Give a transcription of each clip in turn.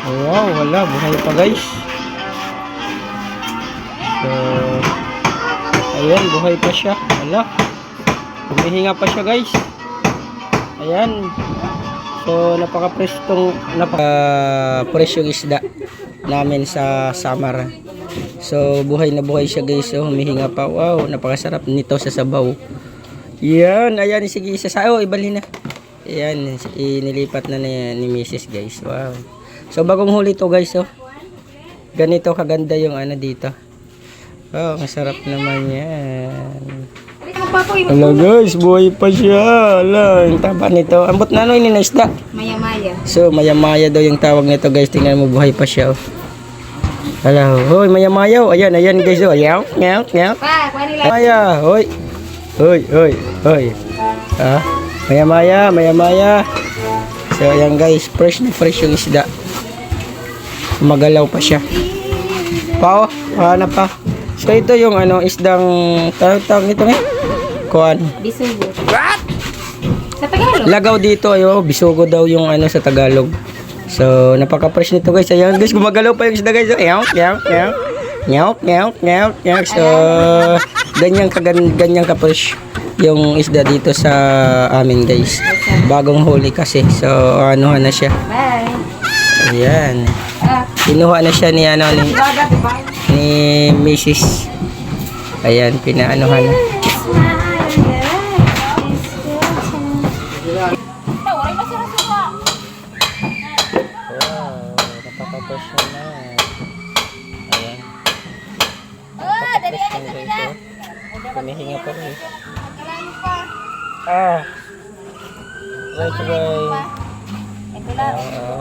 Wow, wala, buhay pa guys. So, ayan, buhay pa siya. Wala, humihinga pa siya guys. Ayan. So, napaka-fresh yung isda namin sa summer. So, buhay na buhay siya guys. So, humihinga pa. Wow, napakasarap nito sa sabaw. Yan, ayan, sige, ibalhin na. Ayan, inilipat na ni Mrs. guys. Wow. So, bagong huli to guys, oh. Ganito kaganda yung ano dito. Wow, masarap naman yan. Hello guys, buhay pa siya. Hala, yung taba nito. Ambot na ano, na isda. Maya-maya. So, maya-maya daw yung tawag nito guys. Tingnan mo, buhay pa siya, oh. Hala, hoy, maya-maya, oh. Ayan, ayan guys, oh. Ayaw, ngaw, ngaw. Pa, kuha nila. Maya, hoy. Hoy, hoy, hoy. Ah, maya-maya, maya-maya. So, ayan guys, fresh na fresh yung isda. Magalaw pa siya. Pa, oh, hanap pa. So, ito yung ano, isdang tawag nito ngayon. Kuan. Bisugo. What? Sa Tagalog? Lagaw dito, ayo, bisugo daw yung ano sa Tagalog. So, napaka-fresh nito guys. Ayan guys, gumagalaw pa yung isda guys. Yaw, yaw, yaw. Yaw, yaw, yaw, yaw. So, ganyan ka-fresh yung isda dito sa amin guys. Bagong huli kasi. So, anuhan na siya. Bye. Ayan. Kinuha na siya ni ano ni Mrs. Ayan, pinaanuhan na. Wow, napaka-fresh na. Ayan. Napaka-fresh na guys. Humihinga pa rin. Ah. Right away.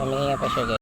Humihinga pa siya guys.